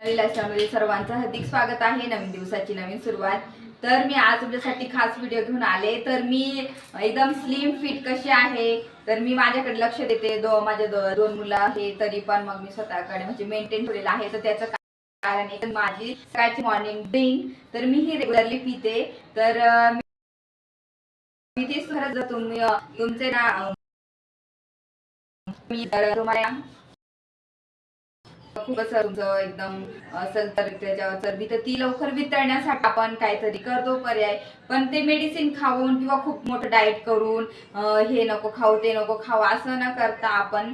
मध्ये सर्वांचं हार्दिक स्वागत आहे। नवीन दिवसाची नवीन सुरुवात। तर मी आज तुमच्यासाठी खास व्हिडिओ घेऊन आले। तर मी एकदम स्लिम फिट कशी आहे, तर मी माझ्याकडे लक्ष देते। माझे दोन मुलं आहे, तरी पण मग मी स्वतःकडे म्हणजे मेंटेन ठेवलेलं आहे। तर त्याचं कारण आहे माझी सकाळची मॉर्निंग ड्रिंक, तर मी ही रेग्युलरली पिते। तर मी तेच खरंच जर तुम्ही तुमचे ना मी तुम्हाला खूपच तुमचं एकदम असेल तर त्याच्यावर चरबी, तर ती लवकर वितळण्यासाठी आपण काहीतरी करतो पर्याय। पण ते मेडिसिन खाऊन किंवा खूप मोठं डाएट करून हे नको खाऊ ते नको खाऊ असं न करता आपण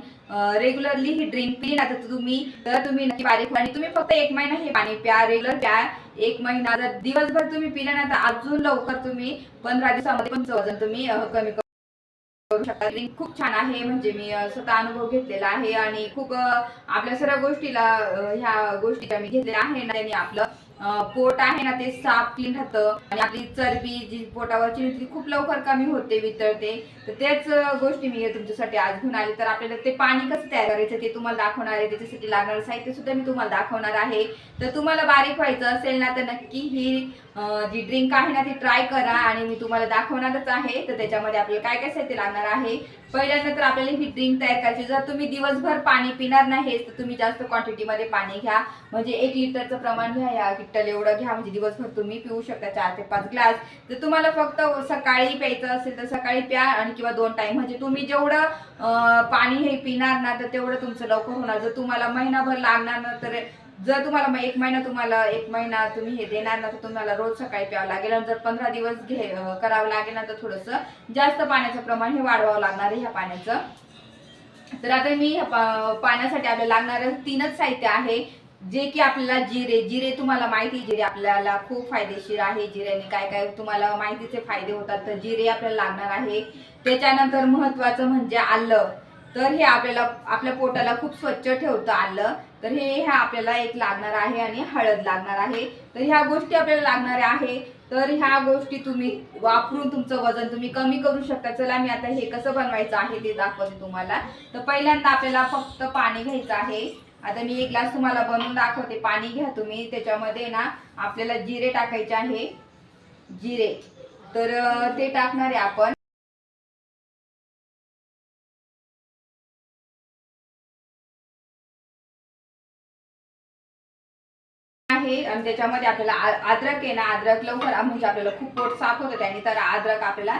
रेग्युलरली ही ड्रिंक पिली ना, तर तुम्ही नक्की बारीक आणि तुम्ही फक्त 1 महिना हे पाणी प्या, रेग्युलर प्या। 1 महिना जर दिवसभर तुम्ही पिलं ना, तर अजून लवकर तुम्ही 15 दिवसामध्ये पण वजन तुम्ही कमी करू शकता। ड्रिंक खूप छान आहे, म्हणजे मी स्वतः अनुभव घेतलेला आहे आणि खूप आपल्या सर्व गोष्टीला ह्या गोष्टीचा मी घेतलेल्या आहे ना, त्यांनी आपलं पोट आहे ना ते साफ क्लीन राहतं आणि आपली चरबी जी पोटावरची ती खूप लवकर कमी होते, वितळते। तर त्याच गोष्टी मी तुमच्यासाठी आज घेऊन आले। तर आपल्याला ते पाणी कसं तयार करायचं ते तुम्हाला दाखवणार आहे, त्याच्यासाठी लागणारं साहित्य सुद्धा मी तुम्हाला दाखवणार आहे। तर तुम्हाला बारीक व्हायचं असेल ना, तर नक्की ही जी ड्रिंक आहे ना ती ट्राय करा आणि मी तुम्हाला दाखवणारच आहे। तर त्याच्यामध्ये आपल्याला काय काय साहित्य लागणार आहे, पहिल्यांदा तर आपल्याला ही ड्रिंक तयार करायची। जर तुम्ही दिवसभर पाणी पिणार नाही तर तुम्ही जास्त क्वांटिटीमध्ये पाणी घ्या, म्हणजे 1 लिटरचं प्रमाण घ्या, या किट्टल एवढं घ्या, म्हणजे दिवसभर तुम्ही पिऊ शकता 4 ते 5 ग्लास। तर तुम्हाला फक्त सकाळी प्यायचं असेल तर सकाळी प्या आणि किंवा 2 टाइम, म्हणजे तुम्ही जेवढं पाणी हे पिणार ना तर तेवढं तुमचं लवकर होणार। जर तुम्हाला महिनाभर लागणार ना, तर जर तुम्हाला 1 महिना तुम्ही हे देणार ना, तर तुम्हाला रोज सकाळी प्यावं लागेल। आणि जर 15 दिवस करावं लागेल ना, तर थोडंसं जास्त पाण्याचं प्रमाण हे वाढवावं लागणार आहे ह्या पाण्याचं। तर आता मी पाण्यासाठी आपल्याला लागणारं 3च साहित्य आहे, जे की आपल्याला जिरे तुम्हाला माहिती, जिरे आपल्याला खूप फायदेशीर आहे। जिऱ्याने काय काय तुम्हाला माहितीचे फायदे होतात, तर जिरे आपल्याला लागणार आहे। त्याच्यानंतर महत्त्वाचं म्हणजे आलं, तर हे आपल्याला आपल्या पोटाला खूप स्वच्छ ठेवतं आलं, तर हे आपल्याला एक लागणार आहे। आणि हळद लागणार आहे। तर ह्या गोष्टी आपल्याला लागणाऱ्या आहे। तर ह्या गोष्टी तुम्ही वापरून तुमचं वजन तुम्ही कमी करू शकता। चला मी आता हे कसं बनवायचं आहे ते दाखवते तुम्हाला। तर पहिल्यांदा आपल्याला फक्त पाणी घ्यायचं आहे। आता मी 1 ग्लास तुम्हाला बनवून दाखवते। पाणी घ्या तुम्ही, त्याच्यामध्ये ना आपल्याला जिरे टाकायचे आहे, जिरे। तर ते टाकणार आहे आपण आहे। आणि त्याच्यामध्ये आपल्याला अद्रक आहे ना, अद्रक लवकर म्हणजे आपल्याला खूप पोट साफ होतं त्याने, तर अद्रक आपल्याला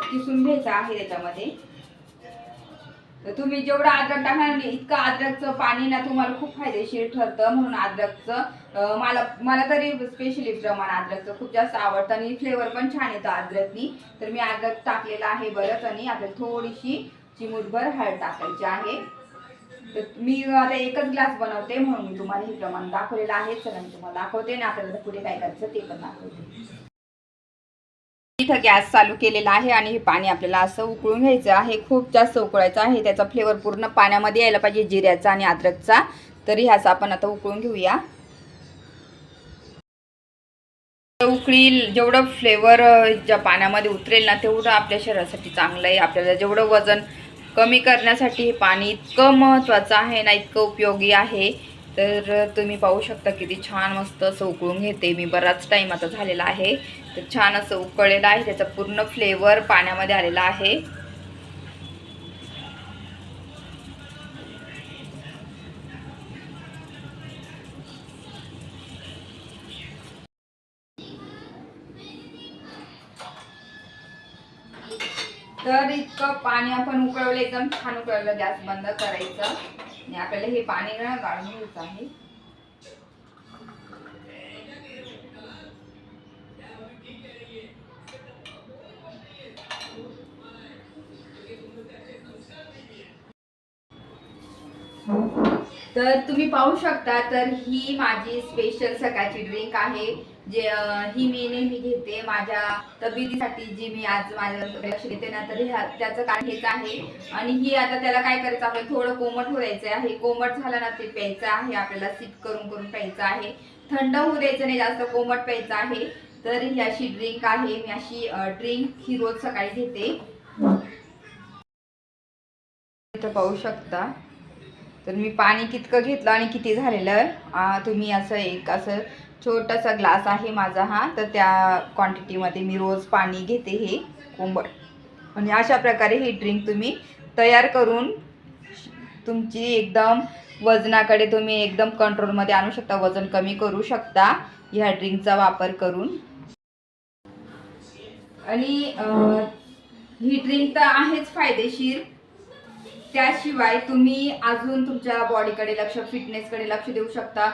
किसून घ्यायचं आहे त्याच्यामध्ये। तर तुम्ही जेवढं अद्रक टाकणार इतकं अद्रकचं पाणी ना तुम्हाला खूप फायदेशीर ठरतं, म्हणून अद्रकचं मला तरी स्पेशली प्रमाण अद्रकचं खूप जास्त आवडतं आणि फ्लेवर पण छान येतं अद्रकनी। तर मी अद्रक टाकलेलं आहे बरंच, आणि आपल्याला थोडीशी चिमूटभर हळद टाकायची आहे। तर मी आता 1च ग्लास बनवते, म्हणून मी तुम्हाला हे प्रमाण दाखवलेलं आहे। चला मी तुम्हाला दाखवते आणि आपल्याला पुढे काय करायचं ते पण दाखवते। इथं गॅस चालू केलेला आहे आणि हे पाणी आपल्याला असं उकळून घ्यायचं आहे, खूप जास्त उकळायचं आहे। त्याचा फ्लेवर पूर्ण पाण्यामध्ये यायला पाहिजे, जिऱ्याचा आणि अद्रकचा। तरी ह्याच आपण आता उकळून घेऊया। उकळी जेवढं फ्लेवर ज्या पाण्यामध्ये उतरेल ना, तेवढं आपल्या शरीरासाठी चांगलं आहे। आपल्याला जेवढं वजन कमी करण्यासाठी हे पाणी इतकं महत्त्वाचं आहे ना, इतकं उपयोगी आहे। तर तुम्ही पाहू शकता किती छान मस्त असं उकळून घेते मी, बराच टाईम आता झालेला आहे। तर छान असं उकळलेलं आहे, त्याचा पूर्ण फ्लेवर पाण्यामध्ये आलेला आहे। तर इतकं पाणी आपण उकळवलं, एकदम छान उकळलं। गॅस बंद करायचं आणि आपल्याला हे पाणी ना गाळून घ्यायचं आहे। तर तुम्ही पाहू शकता, तर ही माझी स्पेशल सकाळची ड्रिंक आहे, जे ही मी नेहमी घेते माझ्या तब्येतीसाठी, जी मी आज माझ्या लक्ष देते ना, तर त्याचं कारण हेच आहे। आणि ही आता त्याला काय करायचं, आपल्याला थोडं कोमट होऊ द्यायचं आहे। कोमट झालं ना ते प्यायचं आहे, आपल्याला सिप करून करून प्यायचं आहे, थंड होऊ द्यायचं नाही, जास्त कोमट प्यायचं आहे। तर ही अशी ड्रिंक आहे, मी अशी ड्रिंक ही रोज सकाळी घेते। इथं पाहू शकता, तर मी पाणी कितकं घेतलं आणि किती झालेलं तुम्ही असं एक असं छोटासा ग्लास आहे माझा हा, तर त्या क्वांटिटीमध्ये मी रोज पाणी घेते हे कोंबट. आणि अशा प्रकारे ही ड्रिंक तुम्ही तयार करून तुमची एकदम वजनाकडे तुम्ही एकदम कंट्रोलमध्ये आणू शकता, वजन कमी करू शकता ह्या ड्रिंकचा वापर करून. आणि ही ड्रिंक तर आहेच फायदेशीर, त्याशिवाय तुम्ही अजून तुमच्या बॉडीकडे लक्ष, फिटनेसकडे लक्ष देऊ शकता.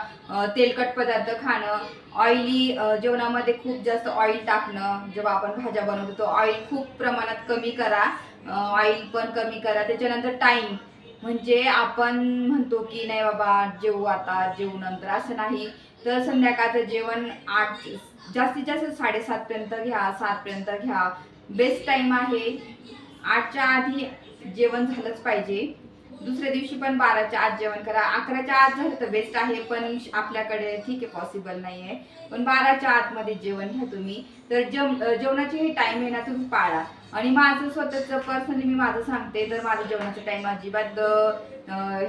तेलकट पदार्थ खाणं, ऑइली जेवणामध्ये खूप जास्त ऑइल टाकणं, जेव्हा आपण भाज्या बनवतो तो ऑइल खूप प्रमाणात कमी करा, ऑइल पण कमी करा. त्याच्यानंतर टाईम, म्हणजे आपण म्हणतो की नाही बाबा जेवू आता, जेवू नंतर, असं नाही. तर संध्याकाळचं जेवण जास्तीत जास्त 7:30पर्यंत घ्या, 7पर्यंत घ्या, बेस्ट टाईम आहे. 8च्या आधी जेवण झालंच पाहिजे. दुसऱ्या दिवशी पण 12च्या आत जेवण करा. 11च्या आत झालं तर बेस्ट आहे, पण आपल्याकडे ठीक आहे पॉसिबल नाही आहे, पण 12च्या आतमध्ये जेवण घ्या तुम्ही. तर जेवणाचे हे टाईम आहे ना तुम्ही पाळा. आणि माझं स्वतःचं पर्सनली मी माझं सांगते, तर माझं जेवणाचं टाईम अजिबात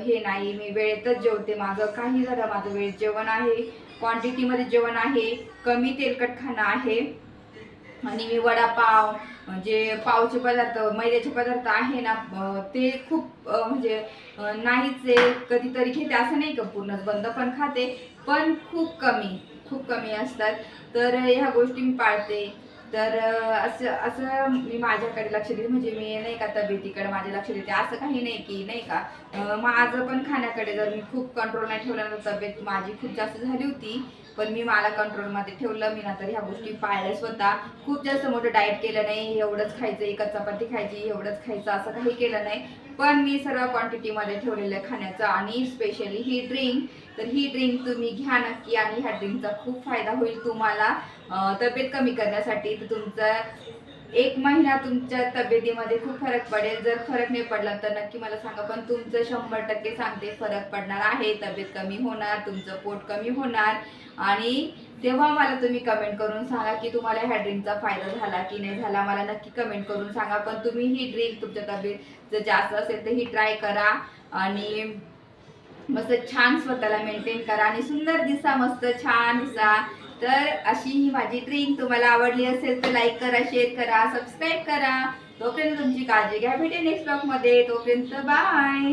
हे नाही, मी वेळेतच जेवते. माझं काही झालं माझं वेळेत जेवण आहे, क्वांटिटीमध्ये जेवण आहे, कमी तेलकट खाणं आहे. आणि मी वडापाव, जे पावचे पदार्थ, मैद्याचे पदार्थ आहे ना, ते खूप म्हणजे नाहीच आहे, कधीतरी घेते, असं नाही का पूर्णच बंद, पण खाते, पण खूप कमी असतात. तर ह्या गोष्टी मी पाळते. तर असं असं मी माझ्याकडे लक्ष देते, म्हणजे मी नाही का तब्येतीकडे माझे लक्ष देते, असं काही नाही की नाही का. माझं पण खाण्याकडे जर मी खूप कंट्रोल नाही ठेवला तर तब्येत माझी खूप जास्त झाली होती, पण मी मला कंट्रोलमध्ये ठेवलं. मी नंतर ह्या गोष्टी पाळल्या स्वतः. खूप जास्त मोठं डाएट केलं नाही, एवढंच खायचं, एकच चपाती खायची, एवढंच खायचं, असं काही केलं नाही. पण मी सर्व क्वांटिटीमध्ये ठेवलेलं खाण्याचं. आणि स्पेशली ही ड्रिंक, तर ही ड्रिंक तुम्ही घ्या नक्की, आणि ह्या ड्रिंकचा खूप फायदा होईल तुम्हाला तब्येत कमी करण्यासाठी. तर तुमचा 1 महिना तुमच्या तब्येतीमध्ये खूप फरक पडेल. जर फरक नाही पडला तर नक्की मला सांगा, पण तुमचं 100% सांगते फरक पडणार आहे. तब्येत कमी होणार, तुमचं पोट कमी होणार. आणि तेव्हा मला तुम्ही कमेंट करून सांगा की तुम्हाला ह्या ड्रिंकचा फायदा झाला की नाही झाला, मला नक्की कमेंट करून सांगा. पण तुम्ही ही ड्रिंक तुमच्या तब्येत जर जास्त असेल तर ही ट्राय करा, आणि मस्त छान स्वतःला मेंटेन करा, आणि सुंदर दिसा, मस्त छान दिसा. तर अशी ही माझी ड्रिंक तुम्हाला आवडली असेल तर लाईक करा, शेअर करा, सबस्क्राईब करा. तोपर्यंत तुमची काळजी घ्या. भेटे नेक्स्ट ब्लॉग मध्ये. तोपर्यंत बाय.